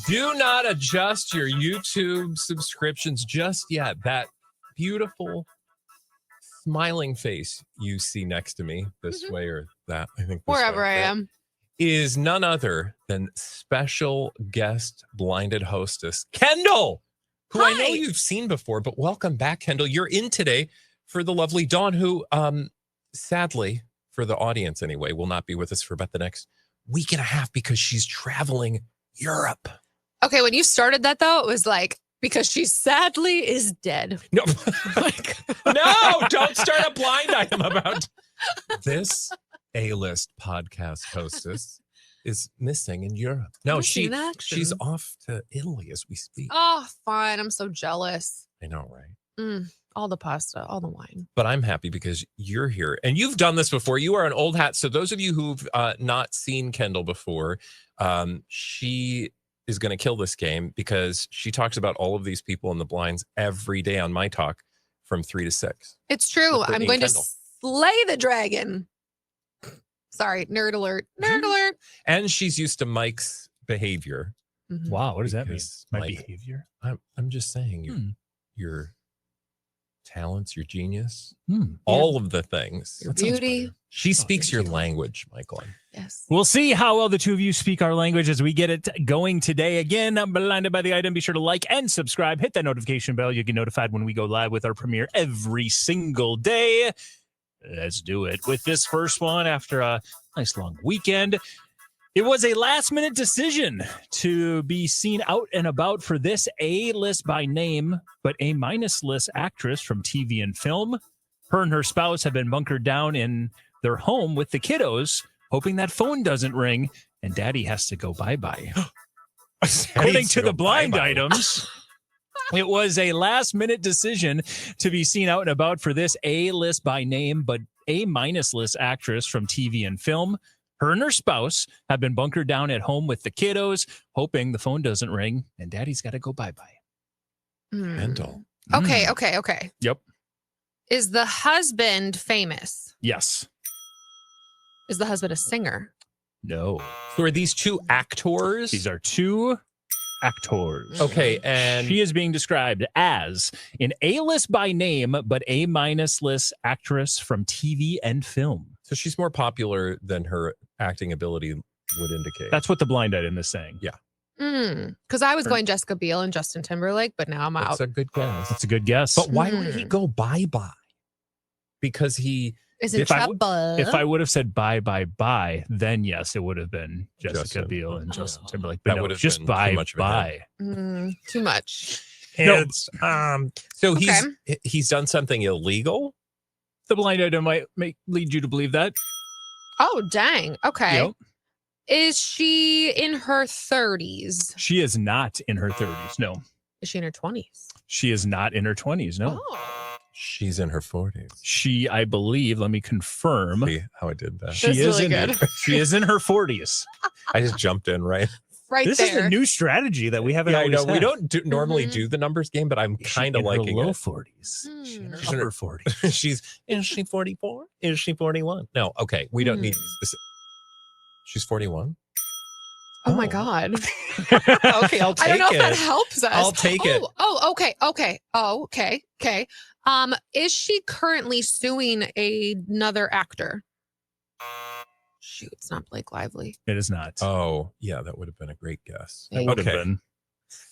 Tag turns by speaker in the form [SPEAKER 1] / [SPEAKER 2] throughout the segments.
[SPEAKER 1] Do not adjust your YouTube subscriptions just yet. That beautiful smiling face you see next to me, this way or that, I think.
[SPEAKER 2] Wherever I am.
[SPEAKER 1] Is none other than special guest blinded hostess, Kendall, who I know you've seen before, but welcome back, Kendall. You're in today for the lovely Dawn, who, sadly, for the audience anyway, will not be with us for about the next week and a half because she's traveling Europe.
[SPEAKER 2] Okay, when you started that, though, it was like, because she sadly is dead.
[SPEAKER 1] No, no, don't start a blind item about this A-list podcast hostess is missing in Europe. No, she's off to Italy as we speak.
[SPEAKER 2] Oh, fine. I'm so jealous.
[SPEAKER 1] I know, right?
[SPEAKER 2] All the pasta, all the wine.
[SPEAKER 1] But I'm happy because you're here. And you've done this before. You are an old hat. So those of you who've not seen Kendall before, she is going to kill this game because she talks about all of these people in the blinds every day on myTalk from 3 to 6.
[SPEAKER 2] It's true. I'm going to slay the dragon. Sorry, nerd alert. Nerd alert.
[SPEAKER 1] And she's used to Mike's behavior.
[SPEAKER 3] Mm-hmm. Wow, what does that mean? My
[SPEAKER 1] Mike,
[SPEAKER 3] behavior?
[SPEAKER 1] I'm just saying your talents, your genius, all of the things.
[SPEAKER 2] Your beauty.
[SPEAKER 1] She speaks your language, McClain.
[SPEAKER 2] Yes.
[SPEAKER 3] We'll see how well the two of you speak our language as we get it going today. Again, I'm blinded by the item. Be sure to like and subscribe. Hit that notification bell. You get notified when we go live with our premiere every single day. Let's do it with this first one after a nice long weekend. It was a last-minute decision to be seen out and about for this A-list by name, but A-minus list actress from TV and film. Her and her spouse have been bunkered down in their home with the kiddos, hoping that phone doesn't ring, and Daddy has to go bye-bye. According to the blind items, it was a last-minute decision to be seen out and about for this A-list by name, but A-minus list actress from TV and film. Her and her spouse have been bunkered down at home with the kiddos, hoping the phone doesn't ring, and Daddy's got to go bye-bye.
[SPEAKER 1] Kendall.
[SPEAKER 2] Okay.
[SPEAKER 3] Yep.
[SPEAKER 2] Is the husband famous?
[SPEAKER 3] Yes.
[SPEAKER 2] Is the husband a singer?
[SPEAKER 3] No.
[SPEAKER 1] So are these two actors?
[SPEAKER 3] These are two actors.
[SPEAKER 1] Okay, and
[SPEAKER 3] she is being described as an A-list by name, but A-minus list actress from TV and film.
[SPEAKER 1] So she's more popular than her acting ability would indicate.
[SPEAKER 3] That's what the blind item is saying.
[SPEAKER 1] Yeah.
[SPEAKER 2] Because I was going Jessica Biel and Justin Timberlake, but now I'm out.
[SPEAKER 1] That's a good guess.
[SPEAKER 3] That's a good guess.
[SPEAKER 1] But why would he go bye-bye? Because he...
[SPEAKER 2] Is in trouble.
[SPEAKER 3] If I would have said bye, then yes, it would have been Jessica Biel and Justin Timberlake. But
[SPEAKER 1] that would have
[SPEAKER 3] just
[SPEAKER 1] been
[SPEAKER 3] bye.
[SPEAKER 2] Too much.
[SPEAKER 1] It's, so he's done something illegal?
[SPEAKER 3] The blind item might lead you to believe that.
[SPEAKER 2] Oh, dang. Okay.
[SPEAKER 3] Yep.
[SPEAKER 2] Is she in her 30s?
[SPEAKER 3] She is not in her 30s, no.
[SPEAKER 2] Is she in her 20s?
[SPEAKER 3] She is not in her 20s, no.
[SPEAKER 2] Oh.
[SPEAKER 1] She's in her 40s.
[SPEAKER 3] She, I believe, let me confirm.
[SPEAKER 1] See how I did that?
[SPEAKER 3] She is in her 40s.
[SPEAKER 1] I just jumped in, right?
[SPEAKER 3] This is a new strategy that we haven't always had.
[SPEAKER 1] We don't normally do the numbers game, but I'm kind of liking
[SPEAKER 3] low
[SPEAKER 1] it.
[SPEAKER 3] 40s.
[SPEAKER 1] She's in her 40s. Is she 44? Is she 41? No, okay. We don't need specific. She's 41?
[SPEAKER 2] Oh my God.
[SPEAKER 1] Okay, I'll take it.
[SPEAKER 2] I don't know if that helps us.
[SPEAKER 1] I'll take it.
[SPEAKER 2] Oh, okay. Oh, okay. Is she currently suing another actor? Shoot, it's not Blake Lively.
[SPEAKER 3] It is not.
[SPEAKER 1] Oh, yeah, that would have been a great guess.
[SPEAKER 3] It would have been.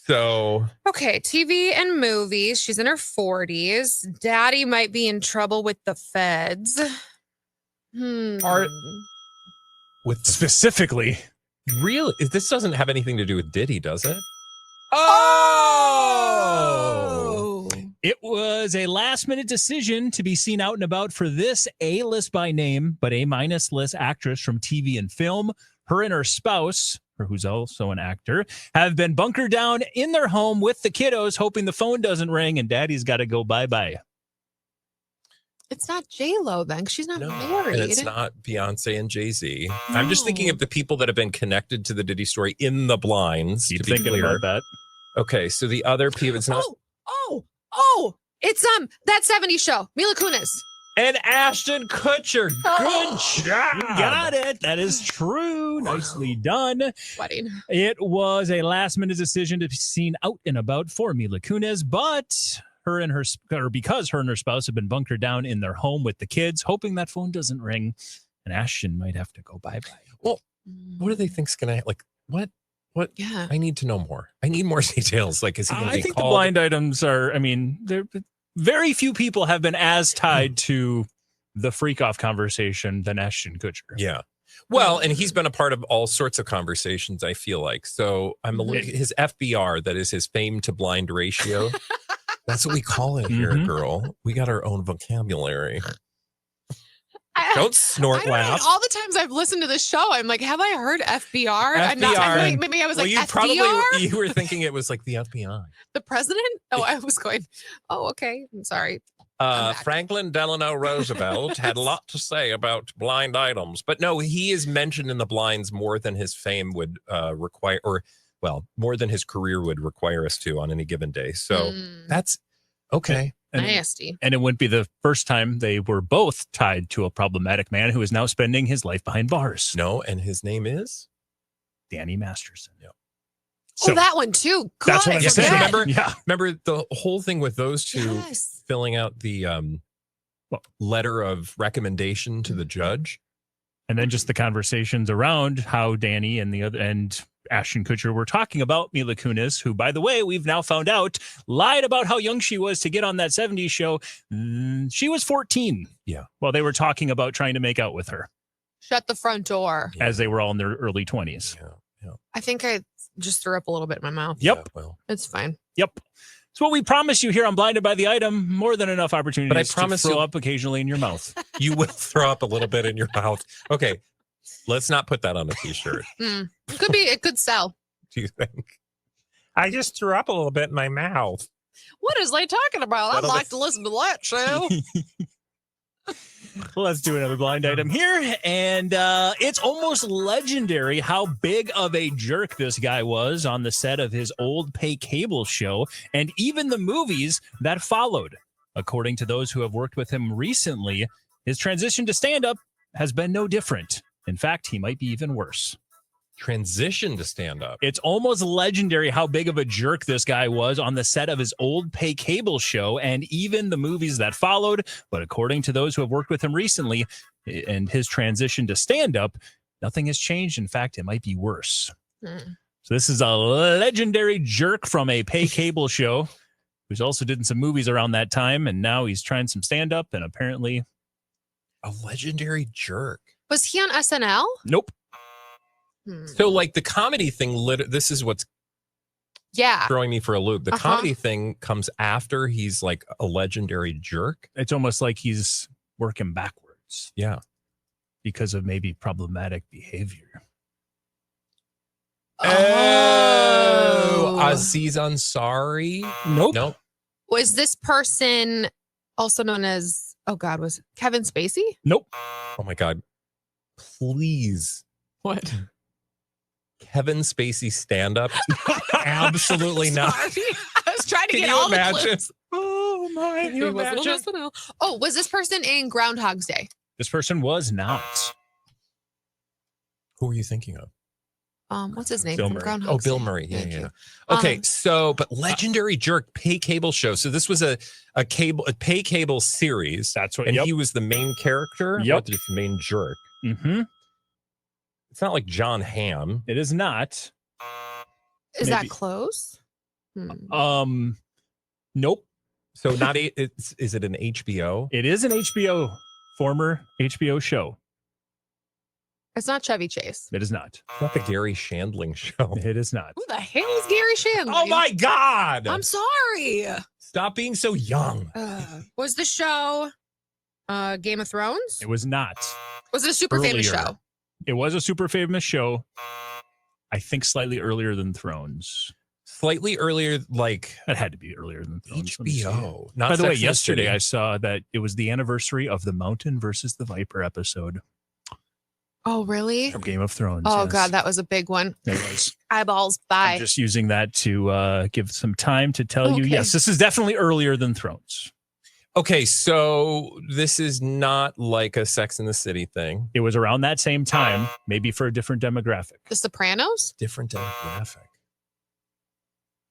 [SPEAKER 1] So.
[SPEAKER 2] Okay, TV and movies. She's in her 40s. Daddy might be in trouble with the feds.
[SPEAKER 3] Specifically.
[SPEAKER 1] Really? This doesn't have anything to do with Diddy, does it?
[SPEAKER 2] Oh!
[SPEAKER 3] It was a last-minute decision to be seen out and about for this A-list by name, but A-minus list actress from TV and film. Her and her spouse, who's also an actor, have been bunkered down in their home with the kiddos, hoping the phone doesn't ring, and Daddy's got to go bye-bye.
[SPEAKER 2] It's not J-Lo then, 'cause she's not married.
[SPEAKER 1] And it's not Beyonce and Jay-Z. No. I'm just thinking of the people that have been connected to the Diddy story in the blinds.
[SPEAKER 3] Keep thinking about that.
[SPEAKER 1] Okay, so the other people, it's not.
[SPEAKER 2] Oh, it's that 70s show, Mila Kunis.
[SPEAKER 1] And Ashton Kutcher. Good job.
[SPEAKER 3] You got it. That is true. Nicely done.
[SPEAKER 2] Sweating.
[SPEAKER 3] It was a last-minute decision to be seen out and about for Mila Kunis, but because her and her spouse have been bunkered down in their home with the kids, hoping that phone doesn't ring, and Ashton might have to go bye-bye.
[SPEAKER 1] Well, what do they think's going to, like, what?
[SPEAKER 2] Yeah.
[SPEAKER 1] I need to know more. I need more details. Like, is he going to be
[SPEAKER 3] I think
[SPEAKER 1] called?
[SPEAKER 3] the blind items are, very few people have been as tied to the freak-off conversation than Ashton Kutcher.
[SPEAKER 1] Yeah. Well, and he's been a part of all sorts of conversations, I feel like. So his FBR, that is his fame to blind ratio. That's what we call it here, girl. We got our own vocabulary. Don't snort laugh.
[SPEAKER 2] All the times I've listened to this show, I'm like, have I heard FBR?
[SPEAKER 1] FBR.
[SPEAKER 2] Maybe I was
[SPEAKER 1] well,
[SPEAKER 2] FDR?
[SPEAKER 1] You were thinking it was like the FBI.
[SPEAKER 2] The president? Oh, I was going, okay. I'm sorry.
[SPEAKER 1] Franklin Delano Roosevelt had a lot to say about blind items. But no, he is mentioned in the blinds more than his fame would require, or, well, more than his career would require us to on any given day. So that's okay.
[SPEAKER 2] Nasty.
[SPEAKER 3] And it wouldn't be the first time they were both tied to a problematic man who is now spending his life behind bars.
[SPEAKER 1] No, and his name is
[SPEAKER 3] Danny Masterson.
[SPEAKER 1] Yeah.
[SPEAKER 3] So,
[SPEAKER 2] that one too. God,
[SPEAKER 3] that's what I'm saying.
[SPEAKER 1] Remember the whole thing with those two filling out the letter of recommendation to the judge,
[SPEAKER 3] and then just the conversations around how Danny and Ashton Kutcher were talking about Mila Kunis, who, by the way, we've now found out lied about how young she was to get on that 70s show. She was 14.
[SPEAKER 1] Yeah.
[SPEAKER 3] While they were talking about trying to make out with her.
[SPEAKER 2] Shut the front door.
[SPEAKER 3] As they were all in their early 20s.
[SPEAKER 1] Yeah.
[SPEAKER 2] I think I just threw up a little bit in my mouth.
[SPEAKER 3] Yep.
[SPEAKER 1] Yeah, well,
[SPEAKER 2] it's fine.
[SPEAKER 3] Yep. It's what we promise you here on Blinded by the Item. More than enough opportunities
[SPEAKER 1] but I promise
[SPEAKER 3] to throw up occasionally in your mouth.
[SPEAKER 1] You will throw up a little bit in your mouth. Okay. Let's not put that on a t-shirt.
[SPEAKER 2] It could sell.
[SPEAKER 1] Do you think? I just threw up a little bit in my mouth.
[SPEAKER 2] What is they talking about? I'd like to listen to that show.
[SPEAKER 3] Let's do another blind item here. And it's almost legendary how big of a jerk this guy was on the set of his old pay cable show and even the movies that followed. According to those who have worked with him recently, his transition to stand-up has been no different. In fact, he might be even worse.
[SPEAKER 1] Transition to stand-up.
[SPEAKER 3] It's almost legendary how big of a jerk this guy was on the set of his old pay cable show and even the movies that followed. But according to those who have worked with him recently and his transition to stand-up, nothing has changed. In fact, it might be worse. So this is a legendary jerk from a pay cable show who's also did some movies around that time. And now he's trying some stand-up and apparently...
[SPEAKER 1] A legendary jerk.
[SPEAKER 2] Was he on SNL?
[SPEAKER 3] Nope.
[SPEAKER 1] So, like, the comedy thing, this is what's throwing me for a loop. The comedy thing comes after he's, like, a legendary jerk.
[SPEAKER 3] It's almost like he's working backwards.
[SPEAKER 1] Yeah.
[SPEAKER 3] Because of maybe problematic behavior.
[SPEAKER 1] Oh. Aziz Ansari?
[SPEAKER 3] Nope.
[SPEAKER 2] Was this person also known as, was Kevin Spacey?
[SPEAKER 3] Nope.
[SPEAKER 1] Oh, my God. Please.
[SPEAKER 2] What?
[SPEAKER 1] Kevin Spacey stand-up? Absolutely not.
[SPEAKER 2] I was trying to
[SPEAKER 1] Can
[SPEAKER 2] get
[SPEAKER 1] you
[SPEAKER 2] all
[SPEAKER 1] imagine?
[SPEAKER 2] the clips.
[SPEAKER 1] Oh, my. Can you imagine?
[SPEAKER 2] Oh, was this person in Groundhog's Day?
[SPEAKER 3] This person was not.
[SPEAKER 1] Who are you thinking of?
[SPEAKER 2] What's his name?
[SPEAKER 1] Bill
[SPEAKER 2] from
[SPEAKER 1] Murray.
[SPEAKER 2] Groundhog's
[SPEAKER 1] Bill
[SPEAKER 2] Day?
[SPEAKER 1] Murray.
[SPEAKER 2] Thank
[SPEAKER 1] Yeah.
[SPEAKER 2] you.
[SPEAKER 1] Okay, but legendary jerk pay cable show. So this was a pay cable series.
[SPEAKER 3] That's what.
[SPEAKER 1] And he was the main character.
[SPEAKER 3] Yep.
[SPEAKER 1] The main jerk.
[SPEAKER 3] Mm-hmm.
[SPEAKER 1] It's not like John Hamm.
[SPEAKER 3] It is not.
[SPEAKER 2] Is that close?
[SPEAKER 3] Nope.
[SPEAKER 1] So not is it an HBO?
[SPEAKER 3] It is an former HBO show.
[SPEAKER 2] It's not Chevy Chase.
[SPEAKER 3] It is not.
[SPEAKER 1] It's not the Gary Shandling show.
[SPEAKER 3] It is not.
[SPEAKER 2] Who the hell is Gary Shandling?
[SPEAKER 1] Oh my God!
[SPEAKER 2] I'm sorry.
[SPEAKER 1] Stop being so young.
[SPEAKER 2] Was the show Game of Thrones?
[SPEAKER 3] It was not.
[SPEAKER 2] Was it a super famous show?
[SPEAKER 3] It was a super famous show. I think slightly earlier than Thrones.
[SPEAKER 1] Slightly earlier, like
[SPEAKER 3] it had to be earlier than Thrones.
[SPEAKER 1] HBO.
[SPEAKER 3] Not by the way, yesterday I saw that it was the anniversary of the Mountain versus the Viper episode.
[SPEAKER 2] Oh, really?
[SPEAKER 3] From Game of Thrones.
[SPEAKER 2] Oh,
[SPEAKER 3] yes.
[SPEAKER 2] God, that was a big one.
[SPEAKER 3] It was.
[SPEAKER 2] Eyeballs, bye.
[SPEAKER 3] I'm just using that to give some time to tell you, yes, this is definitely earlier than Thrones.
[SPEAKER 1] Okay, so this is not like a Sex in the City thing.
[SPEAKER 3] It was around that same time, maybe for a different demographic.
[SPEAKER 2] The Sopranos?
[SPEAKER 1] Different demographic.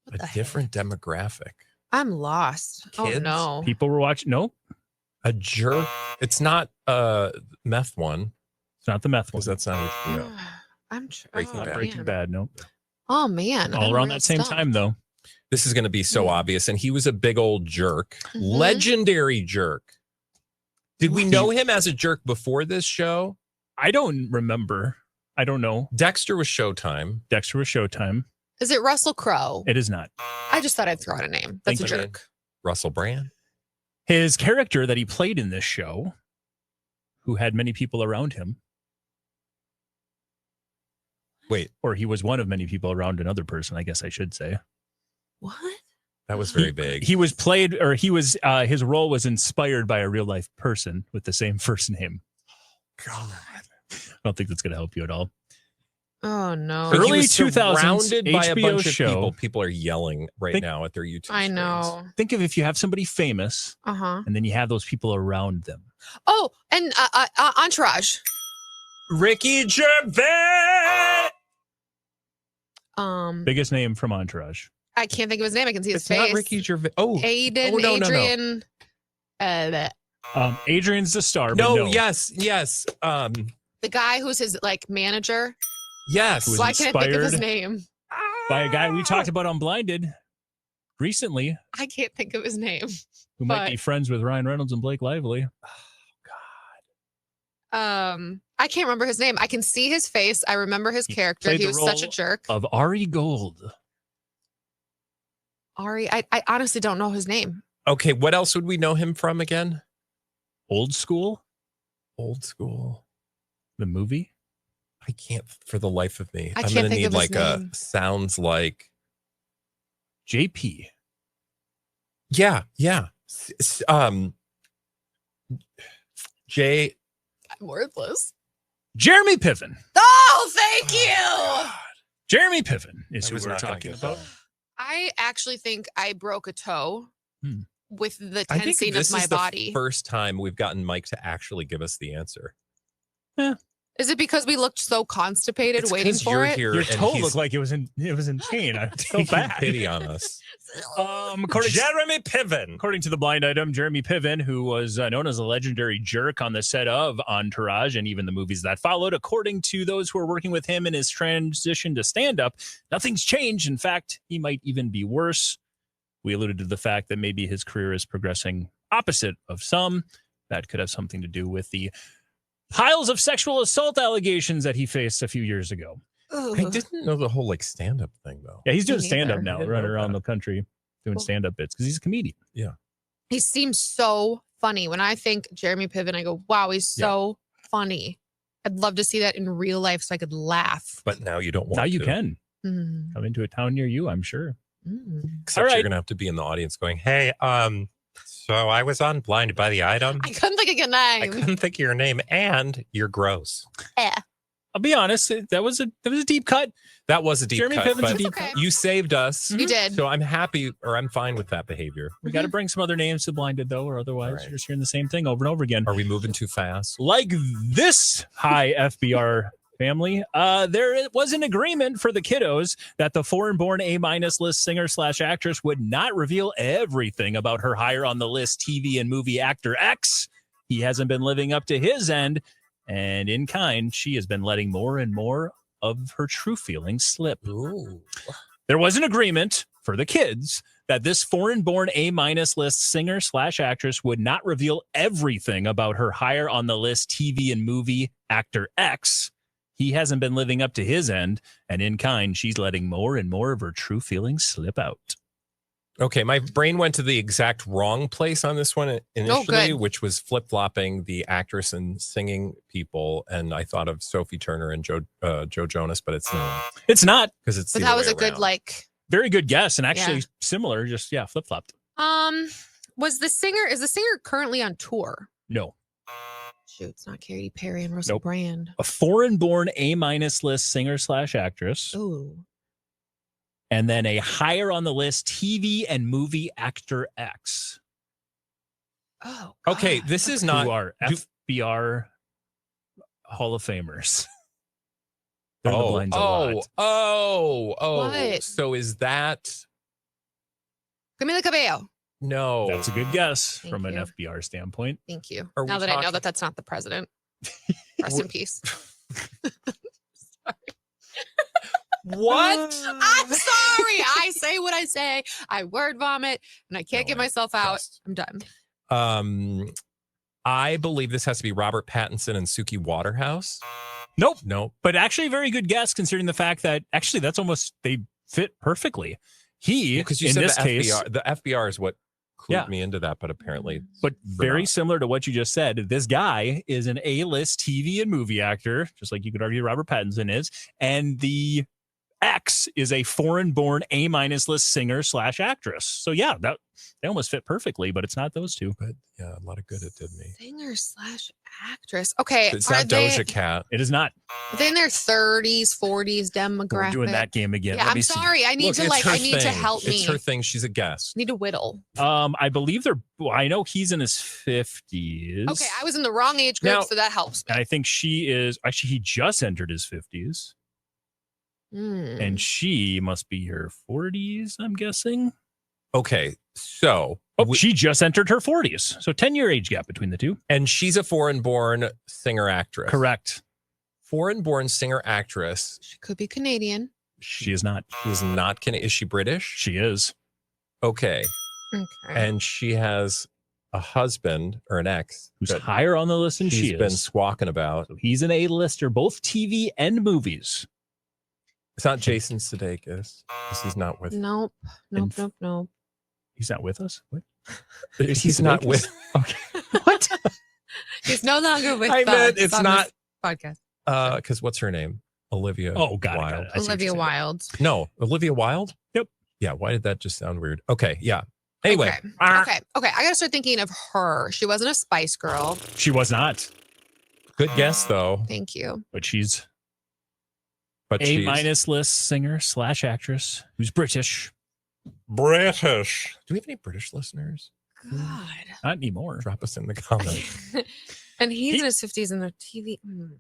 [SPEAKER 2] What the
[SPEAKER 1] A different demographic.
[SPEAKER 2] I'm lost. Oh,
[SPEAKER 1] Kids?
[SPEAKER 2] no.
[SPEAKER 3] People were watching. No,
[SPEAKER 1] A jerk. It's not a meth one.
[SPEAKER 3] it's not the meth one.
[SPEAKER 1] Because that's not HBO.
[SPEAKER 2] I'm
[SPEAKER 1] Breaking
[SPEAKER 3] Not
[SPEAKER 1] Bad.
[SPEAKER 3] Breaking Bad. No.
[SPEAKER 2] Oh, man.
[SPEAKER 3] All
[SPEAKER 2] I'm
[SPEAKER 3] around
[SPEAKER 2] real
[SPEAKER 3] that same
[SPEAKER 2] stumped.
[SPEAKER 3] time, though.
[SPEAKER 1] This is going to be so obvious. And he was a big old jerk.
[SPEAKER 2] Mhm.
[SPEAKER 1] Legendary jerk. Did we know him as a jerk before this show?
[SPEAKER 3] I don't remember. I don't know.
[SPEAKER 1] Dexter was Showtime.
[SPEAKER 3] Dexter was Showtime.
[SPEAKER 2] Is it Russell Crowe?
[SPEAKER 3] It is not.
[SPEAKER 2] I just thought I'd throw out a name. That's
[SPEAKER 3] Thank
[SPEAKER 2] a
[SPEAKER 3] you.
[SPEAKER 2] jerk.
[SPEAKER 1] Russell Brand.
[SPEAKER 3] His character that he played in this show, who had many people around him,
[SPEAKER 1] Wait,
[SPEAKER 3] or he was one of many people around another person, I guess I should say.
[SPEAKER 2] What?
[SPEAKER 1] that was very big.
[SPEAKER 3] He was played, or he was, his role was inspired by a real life person with the same first name.
[SPEAKER 1] God.
[SPEAKER 3] I don't think that's going to help you at all.
[SPEAKER 2] Oh, no.
[SPEAKER 1] But he
[SPEAKER 3] Early
[SPEAKER 1] was
[SPEAKER 3] 2000s
[SPEAKER 1] surrounded by a
[SPEAKER 3] HBO
[SPEAKER 1] bunch of
[SPEAKER 3] show.
[SPEAKER 1] people. People are yelling right
[SPEAKER 3] Think-
[SPEAKER 1] now at their YouTube
[SPEAKER 2] I
[SPEAKER 1] screens.
[SPEAKER 2] know.
[SPEAKER 3] Think of if you have somebody famous
[SPEAKER 2] Uh-huh.
[SPEAKER 3] and then you have those people around them.
[SPEAKER 2] Oh, and Entourage.
[SPEAKER 1] Ricky Gervais.
[SPEAKER 3] Biggest name from Entourage.
[SPEAKER 2] I can't think of his name. I can see his
[SPEAKER 1] It's
[SPEAKER 2] face.
[SPEAKER 1] not Ricky Gervais. Oh,
[SPEAKER 2] Aiden,
[SPEAKER 1] Oh, no, no, no.
[SPEAKER 2] Adrian.
[SPEAKER 3] Adrian's the star. But
[SPEAKER 1] no,
[SPEAKER 3] no.
[SPEAKER 1] yes.
[SPEAKER 2] The guy who's his like manager.
[SPEAKER 1] Yes.
[SPEAKER 3] Was
[SPEAKER 2] Why can't I think of his
[SPEAKER 3] inspired
[SPEAKER 2] name?
[SPEAKER 3] by a guy we talked about on Blinded recently,
[SPEAKER 2] I can't think of his name.
[SPEAKER 3] who might
[SPEAKER 2] But-
[SPEAKER 3] be friends with Ryan Reynolds and Blake Lively.
[SPEAKER 2] I can't remember his name. I can see his face. I remember his
[SPEAKER 3] He
[SPEAKER 2] character.
[SPEAKER 3] played
[SPEAKER 2] He
[SPEAKER 3] the
[SPEAKER 2] was such a
[SPEAKER 3] role
[SPEAKER 2] jerk.
[SPEAKER 3] Of Ari Gold.
[SPEAKER 2] Ari, I honestly don't know his name.
[SPEAKER 1] Okay, what else would we know him from again?
[SPEAKER 3] Old School,
[SPEAKER 1] Old School.
[SPEAKER 3] the movie.
[SPEAKER 1] I can't for the life of me.
[SPEAKER 2] I
[SPEAKER 1] I'm
[SPEAKER 2] can't
[SPEAKER 1] gonna
[SPEAKER 2] think
[SPEAKER 1] need
[SPEAKER 2] of his
[SPEAKER 1] like a
[SPEAKER 2] name.
[SPEAKER 1] sounds like
[SPEAKER 3] JP.
[SPEAKER 1] yeah. Jay.
[SPEAKER 2] I'm worthless.
[SPEAKER 3] Jeremy Piven.
[SPEAKER 2] Oh, thank you.
[SPEAKER 3] Jeremy Piven is
[SPEAKER 1] I
[SPEAKER 3] who
[SPEAKER 1] was
[SPEAKER 3] we're
[SPEAKER 1] not gonna
[SPEAKER 3] talking
[SPEAKER 1] get
[SPEAKER 3] about.
[SPEAKER 1] that.
[SPEAKER 2] I actually think I broke a toe
[SPEAKER 3] Hmm.
[SPEAKER 2] with the
[SPEAKER 1] I think
[SPEAKER 2] tensing
[SPEAKER 1] this
[SPEAKER 2] of my
[SPEAKER 1] is the
[SPEAKER 2] body.
[SPEAKER 1] first time we've gotten Mike to actually give us the answer.
[SPEAKER 2] Is it because we looked so constipated
[SPEAKER 1] It's
[SPEAKER 2] waiting
[SPEAKER 1] 'cause
[SPEAKER 2] for
[SPEAKER 1] you're
[SPEAKER 2] it?
[SPEAKER 1] here
[SPEAKER 3] Your
[SPEAKER 1] and
[SPEAKER 3] toe
[SPEAKER 1] he's
[SPEAKER 3] looked like it was in pain. I felt
[SPEAKER 1] taking
[SPEAKER 3] bad.
[SPEAKER 1] pity on us.
[SPEAKER 3] Jeremy
[SPEAKER 1] Piven.
[SPEAKER 3] According to the blind item, Jeremy Piven, who was known as a legendary jerk on the set of Entourage and even the movies that followed, according to those who are working with him in his transition to stand-up, nothing's changed. In fact, he might even be worse. We alluded to the fact that maybe his career is progressing opposite of some. That could have something to do with the piles of sexual assault allegations that he faced a few years ago.
[SPEAKER 1] I didn't know the whole like stand-up thing though.
[SPEAKER 3] Yeah, he's doing
[SPEAKER 2] Me
[SPEAKER 3] stand-up
[SPEAKER 2] neither.
[SPEAKER 3] now,
[SPEAKER 1] I didn't
[SPEAKER 3] running
[SPEAKER 1] know
[SPEAKER 3] around
[SPEAKER 1] that.
[SPEAKER 3] the country doing
[SPEAKER 2] Cool.
[SPEAKER 3] stand-up bits because he's a comedian.
[SPEAKER 2] He seems so funny. When I think Jeremy Piven, I go, wow, he's so funny. I'd love to see that in real life so I could laugh.
[SPEAKER 1] But now you don't want
[SPEAKER 3] Now you
[SPEAKER 1] to.
[SPEAKER 3] can
[SPEAKER 2] Mm,
[SPEAKER 3] come into a town near you, I'm sure.
[SPEAKER 1] Except
[SPEAKER 3] All right.
[SPEAKER 1] you're gonna have to be in the audience going, hey, so I was on Blinded by the Item.
[SPEAKER 2] I couldn't think of your
[SPEAKER 1] I
[SPEAKER 2] name.
[SPEAKER 1] couldn't think of your name, and you're gross.
[SPEAKER 3] I'll be honest, that was a deep cut.
[SPEAKER 1] That was a deep
[SPEAKER 3] Jeremy
[SPEAKER 1] cut,
[SPEAKER 3] Piven's a
[SPEAKER 1] but
[SPEAKER 3] deep
[SPEAKER 2] okay.
[SPEAKER 3] cut.
[SPEAKER 1] you saved us.
[SPEAKER 2] You did.
[SPEAKER 1] So I'm happy, or I'm fine with that behavior.
[SPEAKER 3] We got to bring some other names to Blinded, though, or otherwise
[SPEAKER 1] All right.
[SPEAKER 3] you're just hearing the same thing over and over again.
[SPEAKER 1] Are we moving too fast?
[SPEAKER 3] Like this high FBR family, there was an agreement for the kiddos that the foreign-born A- list singer/actress would not reveal everything about her hire on the list TV and movie actor X. He hasn't been living up to his end, and in kind, she has been letting more and more of her true feelings slip.
[SPEAKER 1] Ooh.
[SPEAKER 3] There was an agreement for the kids that this foreign-born A- list singer/actress would not reveal everything about her hire on the list TV and movie actor X. He hasn't been living up to his end, and in kind, she's letting more and more of her true feelings slip out.
[SPEAKER 1] Okay, my brain went to the exact wrong place on this one initially,
[SPEAKER 2] good.
[SPEAKER 1] which was flip-flopping the actress and singing people, and I thought of Sophie Turner and Joe Jonas, but it's not
[SPEAKER 3] It's not.
[SPEAKER 1] because it's
[SPEAKER 2] But
[SPEAKER 1] the
[SPEAKER 2] that
[SPEAKER 1] other
[SPEAKER 2] was
[SPEAKER 1] way
[SPEAKER 2] a good
[SPEAKER 1] around.
[SPEAKER 2] like.
[SPEAKER 3] Very good guess, and actually similar, just, flip-flopped.
[SPEAKER 2] Is the singer currently on tour?
[SPEAKER 3] No.
[SPEAKER 2] Shoot, it's not Katy Perry and Russell
[SPEAKER 3] Nope.
[SPEAKER 2] Brand.
[SPEAKER 3] A foreign-born A- list singer/actress.
[SPEAKER 2] Ooh.
[SPEAKER 3] And then a higher on the list TV and movie actor X.
[SPEAKER 2] Oh,
[SPEAKER 1] Okay,
[SPEAKER 2] God.
[SPEAKER 1] this is
[SPEAKER 3] Who
[SPEAKER 1] not.
[SPEAKER 3] are FBR Hall of Famers. They're in the blinds a lot.
[SPEAKER 2] What?
[SPEAKER 1] So is that
[SPEAKER 2] Camila Cabello.
[SPEAKER 1] no?
[SPEAKER 3] That's a good guess
[SPEAKER 2] Thank
[SPEAKER 3] from an
[SPEAKER 2] you.
[SPEAKER 3] FBR standpoint.
[SPEAKER 2] Thank you.
[SPEAKER 1] Are
[SPEAKER 2] Now
[SPEAKER 1] we
[SPEAKER 2] that I know
[SPEAKER 1] talking-
[SPEAKER 2] that that's not the president. Rest in peace.
[SPEAKER 1] What?
[SPEAKER 2] I'm sorry. I say what I say. I word vomit and I can't
[SPEAKER 1] No,
[SPEAKER 2] get
[SPEAKER 1] I
[SPEAKER 2] myself out.
[SPEAKER 1] trust.
[SPEAKER 2] I'm done.
[SPEAKER 1] I believe this has to be Robert Pattinson and Suki Waterhouse.
[SPEAKER 3] Nope.
[SPEAKER 1] Nope.
[SPEAKER 3] But actually, a very good guess considering the fact that actually that's almost, they fit perfectly. He,
[SPEAKER 1] Because you
[SPEAKER 3] in
[SPEAKER 1] said
[SPEAKER 3] this
[SPEAKER 1] the
[SPEAKER 3] case,
[SPEAKER 1] FBR. The FBR is what clued
[SPEAKER 3] Yeah.
[SPEAKER 1] me into that, but apparently,
[SPEAKER 3] but very
[SPEAKER 1] not.
[SPEAKER 3] similar to what you just said, this guy is an A-list TV and movie actor, just like you could argue Robert Pattinson is. And the X is a foreign-born A-minus list singer/actress. So yeah, that they almost fit perfectly, but it's not those two.
[SPEAKER 1] but yeah, a lot of good it did me.
[SPEAKER 2] Singer/actress. Okay.
[SPEAKER 1] It's
[SPEAKER 2] are
[SPEAKER 1] not Doja Cat.
[SPEAKER 3] It is not.
[SPEAKER 2] they in their 30s, 40s demographic?
[SPEAKER 3] We're doing that game again.
[SPEAKER 2] Yeah,
[SPEAKER 3] Let
[SPEAKER 2] I'm
[SPEAKER 3] me see.
[SPEAKER 2] sorry. I need
[SPEAKER 1] Look,
[SPEAKER 2] to
[SPEAKER 1] it's
[SPEAKER 2] like.
[SPEAKER 1] her
[SPEAKER 2] I need to
[SPEAKER 1] thing.
[SPEAKER 2] help me.
[SPEAKER 1] It's her thing. She's a guest.
[SPEAKER 2] Need to whittle.
[SPEAKER 3] I believe I know he's in his 50s.
[SPEAKER 2] Okay, I was in the wrong age group,
[SPEAKER 1] Now-
[SPEAKER 2] so that helps me.
[SPEAKER 3] And I think she is actually he just entered his 50s. And she must be her 40s, I'm guessing.
[SPEAKER 1] Okay, so
[SPEAKER 3] She just entered her 40s. So 10-year age gap between the two.
[SPEAKER 1] and she's a foreign-born singer-actress.
[SPEAKER 3] Correct.
[SPEAKER 1] Foreign-born singer-actress.
[SPEAKER 2] She could be Canadian.
[SPEAKER 3] She is not.
[SPEAKER 1] She is not Canadian. Is she British?
[SPEAKER 3] She is.
[SPEAKER 1] Okay,
[SPEAKER 2] Okay.
[SPEAKER 1] and she has a husband or an ex
[SPEAKER 3] Who's
[SPEAKER 1] that
[SPEAKER 3] higher on the list than she
[SPEAKER 1] she's been
[SPEAKER 3] is.
[SPEAKER 1] squawking about.
[SPEAKER 3] So he's an A-lister, both TV and movies.
[SPEAKER 1] It's not Jason Sudeikis. He's not with.
[SPEAKER 2] Nope. Nope.
[SPEAKER 3] He's not with us? What?
[SPEAKER 1] He's not with.
[SPEAKER 3] Okay.
[SPEAKER 2] What? He's no longer with
[SPEAKER 1] I
[SPEAKER 2] us
[SPEAKER 1] meant it's
[SPEAKER 2] on
[SPEAKER 1] not.
[SPEAKER 2] this podcast.
[SPEAKER 1] Because what's her name? Olivia.
[SPEAKER 3] Oh, got
[SPEAKER 1] Wilde.
[SPEAKER 3] it. I see what
[SPEAKER 2] Olivia
[SPEAKER 3] you're saying.
[SPEAKER 2] Wilde.
[SPEAKER 1] No, Olivia Wilde.
[SPEAKER 3] Yep.
[SPEAKER 1] Yeah. Why did that just sound weird? Okay. Yeah. Anyway.
[SPEAKER 2] Okay. I gotta start thinking of her. She wasn't a Spice Girl.
[SPEAKER 3] She was not,
[SPEAKER 1] Good guess though.
[SPEAKER 2] Thank you.
[SPEAKER 3] but she's
[SPEAKER 1] But she's
[SPEAKER 3] A-minus list singer/actress who's British.
[SPEAKER 1] British. Do we have any British listeners?
[SPEAKER 2] God.
[SPEAKER 3] Not anymore.
[SPEAKER 1] Drop us in the comments.
[SPEAKER 2] And he's in his 50s in the TV.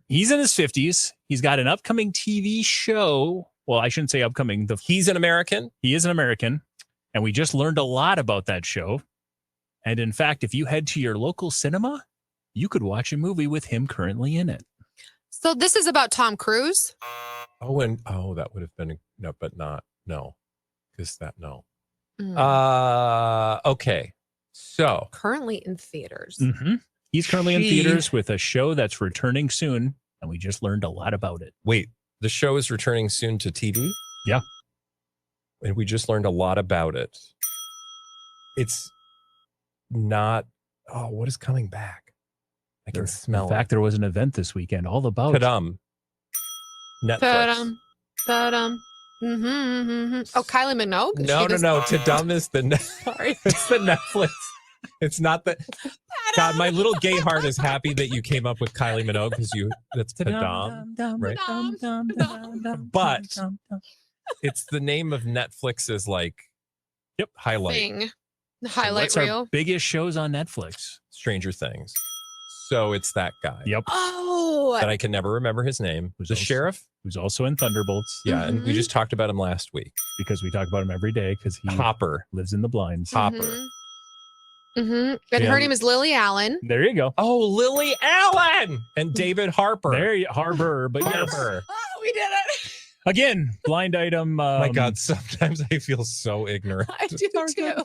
[SPEAKER 3] He's in his 50s. He's got an upcoming TV show. Well, I shouldn't say upcoming.
[SPEAKER 1] He's an American.
[SPEAKER 3] He is an American. And we just learned a lot about that show. And in fact, if you head to your local cinema, you could watch a movie with him currently in it.
[SPEAKER 2] So this is about Tom Cruise.
[SPEAKER 1] That would have been no, but not no, because that no.
[SPEAKER 2] Mm.
[SPEAKER 1] Okay, so
[SPEAKER 2] Currently in theaters.
[SPEAKER 3] Mm-hmm. He's currently in
[SPEAKER 1] She-
[SPEAKER 3] theaters with a show that's returning soon. And we just learned a lot about it.
[SPEAKER 1] wait, the show is returning soon to TV.
[SPEAKER 3] Yeah.
[SPEAKER 1] And we just learned a lot about it. It's not. Oh, what is coming back? I can smell
[SPEAKER 3] In fact, there was an event this weekend all about
[SPEAKER 1] it. Ta-dum. Netflix.
[SPEAKER 2] Ta-dum. Ta-dum. Oh, Kylie Minogue?
[SPEAKER 1] No. Ta-dum is the
[SPEAKER 2] Sorry.
[SPEAKER 1] it's the Netflix. It's not the. God, my little gay heart is happy that you came up with Kylie Minogue because that's ta-dum. Right. But it's the name of Netflix's highlight.
[SPEAKER 2] Thing. Highlight
[SPEAKER 3] What's our
[SPEAKER 2] reel.
[SPEAKER 3] biggest shows on Netflix?
[SPEAKER 1] Stranger Things. So it's that guy
[SPEAKER 3] Yep.
[SPEAKER 2] Oh.
[SPEAKER 1] that I can never remember his name.
[SPEAKER 3] Who's
[SPEAKER 1] The
[SPEAKER 3] also-
[SPEAKER 1] sheriff.
[SPEAKER 3] Who's also in Thunderbolts.
[SPEAKER 1] Yeah, and we
[SPEAKER 2] Mhm.
[SPEAKER 1] just talked about him last week.
[SPEAKER 3] Because we talk about him every day because he
[SPEAKER 1] Hopper.
[SPEAKER 3] lives in the blinds.
[SPEAKER 1] Hopper.
[SPEAKER 2] And
[SPEAKER 3] Yeah.
[SPEAKER 2] her name is Lily Allen.
[SPEAKER 3] There you go.
[SPEAKER 1] Oh, Lily Allen and David Harper.
[SPEAKER 3] There you Harbor. But yes.
[SPEAKER 1] Harper.
[SPEAKER 2] Oh, we did it.
[SPEAKER 3] Again, blind item.
[SPEAKER 1] My God, sometimes I feel so ignorant.
[SPEAKER 2] I do too.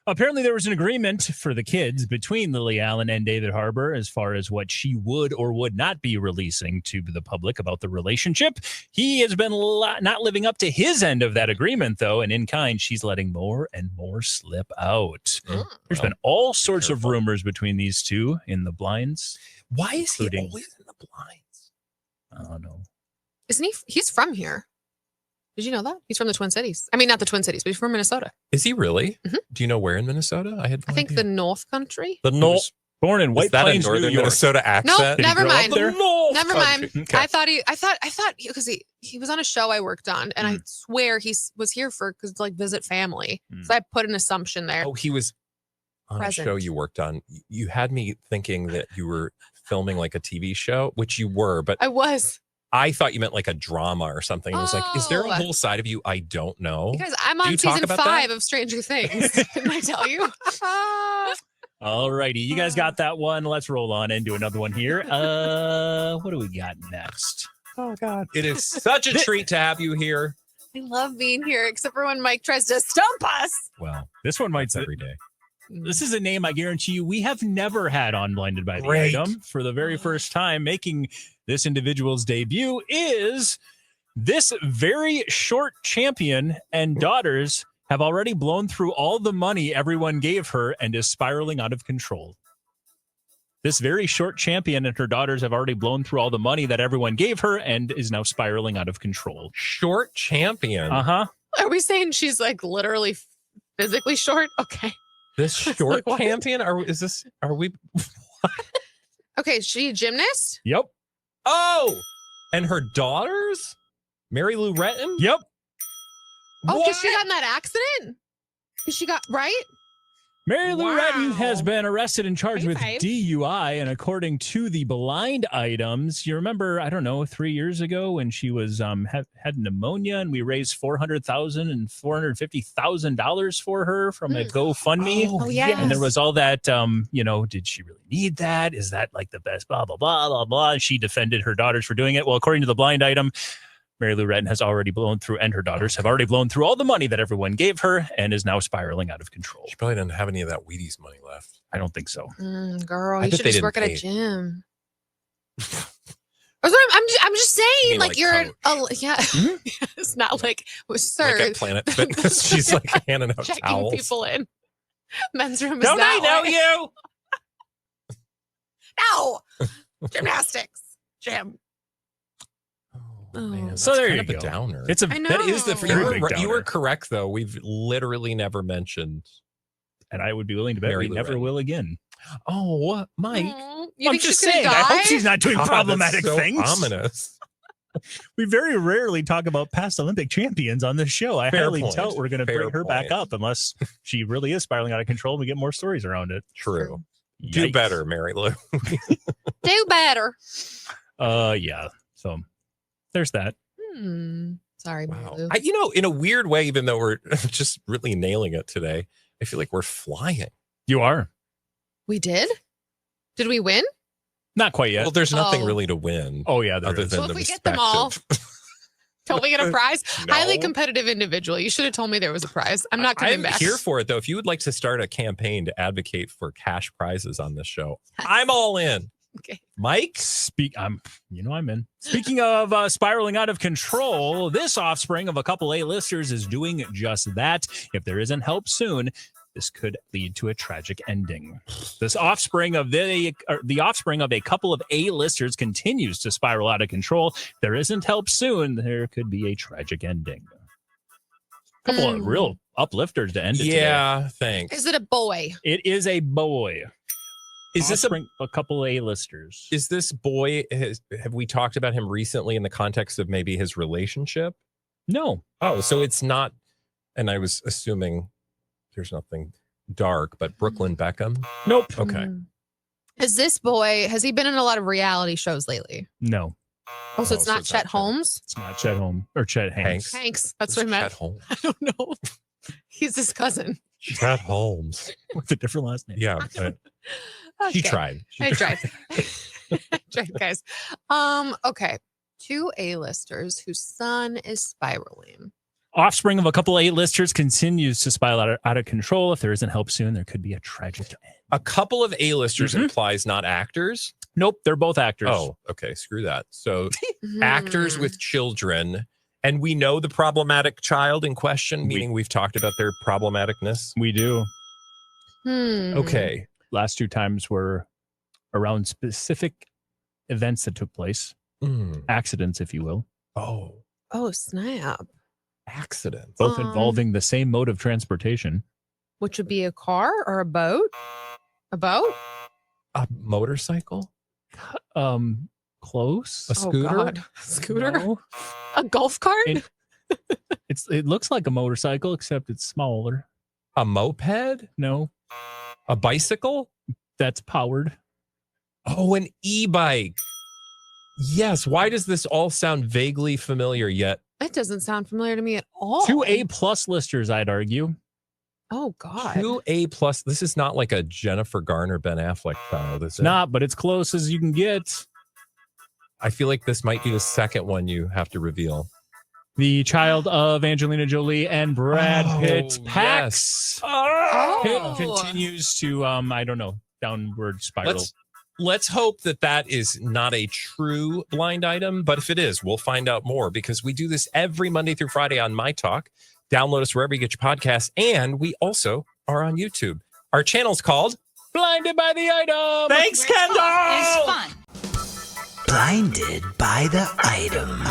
[SPEAKER 3] Apparently, there was an agreement for the kids between Lily Allen and David Harbour as far as what she would or would not be releasing to the public about the relationship. He has been not living up to his end of that agreement, though, and in kind, she's letting more and more slip out. There's been all sorts of rumors between these two in the blinds.
[SPEAKER 1] Why is he
[SPEAKER 3] Including-
[SPEAKER 1] always in the blinds?
[SPEAKER 3] I don't know.
[SPEAKER 2] Isn't he? He's from here. Did you know that? He's from the Twin Cities. I mean, not the Twin Cities, but he's from Minnesota.
[SPEAKER 1] Is he really?
[SPEAKER 2] Mhm.
[SPEAKER 1] Do you know where in Minnesota? I had.
[SPEAKER 2] I think the North Country.
[SPEAKER 1] the
[SPEAKER 3] He
[SPEAKER 1] North.
[SPEAKER 3] was born in
[SPEAKER 1] Is
[SPEAKER 3] White
[SPEAKER 1] that
[SPEAKER 3] Plains,
[SPEAKER 1] a northern
[SPEAKER 3] New York.
[SPEAKER 1] Minnesota accent?
[SPEAKER 2] Nope,
[SPEAKER 3] Did he
[SPEAKER 2] never
[SPEAKER 3] grow up
[SPEAKER 2] mind.
[SPEAKER 3] there?
[SPEAKER 2] Never mind.
[SPEAKER 1] Okay.
[SPEAKER 2] I thought because he was on a show I worked on, and I swear he was here for visit family.
[SPEAKER 3] Mm.
[SPEAKER 2] So I put an assumption there.
[SPEAKER 1] Oh, he was. on
[SPEAKER 2] present.
[SPEAKER 1] a show you worked on, you had me thinking that you were filming like a TV show, which you were, but
[SPEAKER 2] I was.
[SPEAKER 1] I thought you meant like a drama or something. I was like, is there a
[SPEAKER 2] Oh.
[SPEAKER 1] whole side of you I don't know?
[SPEAKER 2] Because I'm
[SPEAKER 1] Do
[SPEAKER 2] on
[SPEAKER 1] you talk
[SPEAKER 2] season
[SPEAKER 1] about
[SPEAKER 2] 5
[SPEAKER 1] that?
[SPEAKER 2] of Stranger Things. Didn't I tell you?
[SPEAKER 3] All righty. You guys got that one. Let's roll on and do another one here. What do we got next?
[SPEAKER 1] Oh, God. It is such a treat to have you here.
[SPEAKER 2] I love being here, except for when Mike tries to stump us.
[SPEAKER 1] Well,
[SPEAKER 3] This one might
[SPEAKER 1] it's every day.
[SPEAKER 3] This is a name I guarantee you we have never had on Blinded by the
[SPEAKER 1] Great.
[SPEAKER 3] Item. For the very first time, making this individual's debut is this very short champion, and daughters have already blown through all the money everyone gave her and is spiraling out of control. This very short champion and her daughters have already blown through all the money that everyone gave her and is now spiraling out of control.
[SPEAKER 1] Short champion.
[SPEAKER 3] Uh-huh.
[SPEAKER 2] Are we saying she's like literally physically short? Okay.
[SPEAKER 1] This short
[SPEAKER 2] Like, what?
[SPEAKER 1] champion? Are we?
[SPEAKER 2] Okay, is she a gymnast?
[SPEAKER 3] Yep.
[SPEAKER 1] Oh, and her daughters? Mary Lou Retton?
[SPEAKER 3] Yep.
[SPEAKER 2] Oh,
[SPEAKER 1] What?
[SPEAKER 2] because she got in that accident? Because she got, right?
[SPEAKER 3] Mary Lou
[SPEAKER 2] Wow.
[SPEAKER 3] Retton has been arrested and charged with
[SPEAKER 2] High five.
[SPEAKER 3] DUI. And according to the blind items, you remember, I don't know, 3 years ago when she was had pneumonia and we raised $400,000 and $450,000 for her from a GoFundMe.
[SPEAKER 2] Oh, yes.
[SPEAKER 3] And there was all that, did she really need that? Is that like the best? Blah, blah, blah, blah, blah. And she defended her daughters for doing it. Well, according to the blind item, Mary Lou Retton has already blown through, and her daughters have already blown through all the money that everyone gave her and is now spiraling out of control.
[SPEAKER 1] She probably didn't have any of that Wheaties money left.
[SPEAKER 3] I don't think so.
[SPEAKER 2] Girl,
[SPEAKER 1] I
[SPEAKER 2] you
[SPEAKER 1] bet
[SPEAKER 2] should
[SPEAKER 1] they
[SPEAKER 2] just
[SPEAKER 1] didn't
[SPEAKER 2] work at
[SPEAKER 1] pay.
[SPEAKER 2] a gym. I'm just saying,
[SPEAKER 1] mean
[SPEAKER 2] like
[SPEAKER 1] like
[SPEAKER 2] you're,
[SPEAKER 1] coach?
[SPEAKER 2] yeah,
[SPEAKER 3] Mhm.
[SPEAKER 2] it's not like, sir,
[SPEAKER 1] Like at Planet Fitness, she's like handing out
[SPEAKER 2] checking
[SPEAKER 1] towels.
[SPEAKER 2] people in. Men's room is
[SPEAKER 3] Don't I
[SPEAKER 2] that
[SPEAKER 3] know
[SPEAKER 2] way.
[SPEAKER 3] you?
[SPEAKER 2] No, gymnastics, gym.
[SPEAKER 1] Oh, man, that's
[SPEAKER 3] So there
[SPEAKER 1] kind
[SPEAKER 3] you
[SPEAKER 1] of a
[SPEAKER 3] go.
[SPEAKER 1] downer.
[SPEAKER 3] It's a
[SPEAKER 2] I know.
[SPEAKER 1] That is the
[SPEAKER 3] Very big
[SPEAKER 1] you were
[SPEAKER 3] downer.
[SPEAKER 1] correct though. We've literally never mentioned.
[SPEAKER 3] And I would be willing to bet
[SPEAKER 1] Mary
[SPEAKER 3] we
[SPEAKER 1] Lou
[SPEAKER 3] never
[SPEAKER 1] Retton.
[SPEAKER 3] will again.
[SPEAKER 1] Oh, Mike.
[SPEAKER 2] Aw, you
[SPEAKER 3] I'm
[SPEAKER 2] think
[SPEAKER 3] just
[SPEAKER 2] she's gonna
[SPEAKER 3] saying. I hope
[SPEAKER 2] die?
[SPEAKER 3] she's not doing
[SPEAKER 1] God,
[SPEAKER 3] problematic
[SPEAKER 1] that's so
[SPEAKER 3] things.
[SPEAKER 1] Ominous.
[SPEAKER 3] We very rarely talk about past Olympic champions on this show. I
[SPEAKER 1] Fair
[SPEAKER 3] highly
[SPEAKER 1] point.
[SPEAKER 3] doubt we're going to
[SPEAKER 1] Fair
[SPEAKER 3] bring her back
[SPEAKER 1] point.
[SPEAKER 3] up unless she really is spiraling out of control and we get more stories around it.
[SPEAKER 1] True. Do
[SPEAKER 3] Yikes.
[SPEAKER 1] better, Mary Lou.
[SPEAKER 2] Do better.
[SPEAKER 3] Yeah. So there's that.
[SPEAKER 2] Sorry, Mary
[SPEAKER 1] Wow.
[SPEAKER 2] Lou.
[SPEAKER 1] In a weird way, even though we're just really nailing it today, I feel like we're flying.
[SPEAKER 3] You are.
[SPEAKER 2] We did? Did we win?
[SPEAKER 3] Not quite yet.
[SPEAKER 1] Well, there's nothing
[SPEAKER 2] Oh.
[SPEAKER 1] really to win.
[SPEAKER 3] Oh, yeah. There
[SPEAKER 1] other
[SPEAKER 3] is.
[SPEAKER 1] than
[SPEAKER 2] Well,
[SPEAKER 1] the
[SPEAKER 2] if we get them all,
[SPEAKER 1] respective-
[SPEAKER 2] Don't we get a prize?
[SPEAKER 1] No.
[SPEAKER 2] Highly competitive individual. You should have told me there was a prize. I'm not coming
[SPEAKER 1] I'm
[SPEAKER 2] back.
[SPEAKER 1] here for it, though. If you would like to start a campaign to advocate for cash prizes on this show, I'm all in.
[SPEAKER 2] Okay.
[SPEAKER 1] Mike?
[SPEAKER 3] I'm in. Speaking of spiraling out of control, this offspring of a couple A-listers is doing just that. If there isn't help soon, this could lead to a tragic ending. This offspring of the offspring of a couple of A-listers continues to spiral out of control. If there isn't help soon, there could be a tragic ending. A couple of real uplifters to end it today.
[SPEAKER 1] Yeah, thanks.
[SPEAKER 2] Is it a boy?
[SPEAKER 3] It is a boy.
[SPEAKER 1] Is this
[SPEAKER 3] a couple A-listers?
[SPEAKER 1] Is this boy, have we talked about him recently in the context of maybe his relationship?
[SPEAKER 3] No.
[SPEAKER 1] Oh, so it's not, and I was assuming there's nothing dark, but Brooklyn Beckham?
[SPEAKER 3] Nope.
[SPEAKER 1] Okay.
[SPEAKER 2] Is this boy, has he been in a lot of reality shows lately?
[SPEAKER 3] No.
[SPEAKER 2] Oh, so it's not Chet
[SPEAKER 1] Chet.
[SPEAKER 2] Holmes?
[SPEAKER 3] It's not Chet Holmes or Chet Hanks.
[SPEAKER 2] Hanks. That's
[SPEAKER 1] It's
[SPEAKER 2] what I meant.
[SPEAKER 1] Chet Holmes.
[SPEAKER 2] I don't know. He's his cousin.
[SPEAKER 1] Chet Holmes.
[SPEAKER 3] With a different last name.
[SPEAKER 1] Yeah, but she
[SPEAKER 2] Okay.
[SPEAKER 1] tried.
[SPEAKER 2] I tried. I tried, guys. Okay. 2 A-listers whose son is spiraling.
[SPEAKER 3] Offspring of a couple A-listers continues to spiral out of control. If there isn't help soon, there could be a tragic end.
[SPEAKER 1] A couple of A-listers
[SPEAKER 3] Mhm.
[SPEAKER 1] implies not actors.
[SPEAKER 3] Nope, they're both actors.
[SPEAKER 1] Oh, okay. Screw that. So
[SPEAKER 2] Hmm.
[SPEAKER 1] actors with children, and we know the problematic child in question, meaning we've talked about their problematicness.
[SPEAKER 3] We do.
[SPEAKER 1] Okay.
[SPEAKER 3] Last 2 times were around specific events that took place,
[SPEAKER 1] Mm.
[SPEAKER 3] accidents, if you will,
[SPEAKER 1] Oh,
[SPEAKER 2] Oh, snap.
[SPEAKER 1] accidents.
[SPEAKER 3] both
[SPEAKER 2] Um,
[SPEAKER 3] involving the same mode of transportation.
[SPEAKER 2] Which would be a car or a boat? A boat?
[SPEAKER 1] A motorcycle?
[SPEAKER 3] Close.
[SPEAKER 1] A scooter?
[SPEAKER 2] Oh, God. A scooter?
[SPEAKER 3] No.
[SPEAKER 2] A golf cart?
[SPEAKER 3] It- It looks like a motorcycle, except it's smaller.
[SPEAKER 1] A moped?
[SPEAKER 3] No.
[SPEAKER 1] A bicycle?
[SPEAKER 3] That's powered.
[SPEAKER 1] Oh, an e-bike. Yes. Why does this all sound vaguely familiar yet?
[SPEAKER 2] It doesn't sound familiar to me at all.
[SPEAKER 3] 2 A+ listers, I'd argue.
[SPEAKER 2] Oh, God.
[SPEAKER 1] 2 A+. This is not like a Jennifer Garner, Ben Affleck child, is it?
[SPEAKER 3] Not, but it's close as you can get.
[SPEAKER 1] I feel like this might be the second one you have to reveal.
[SPEAKER 3] The child of Angelina Jolie and Brad Pitt. Pax.
[SPEAKER 1] Yes.
[SPEAKER 3] Pitt continues to, I don't know, downward spiral.
[SPEAKER 1] Let's hope that is not a true blind item, but if it is, we'll find out more because we do this every Monday through Friday on myTalk. Download us wherever you get your podcasts, and we also are on YouTube. Our channel's called Blinded by the Item. Thanks, Kendall.
[SPEAKER 4] It's fun. Blinded by the item.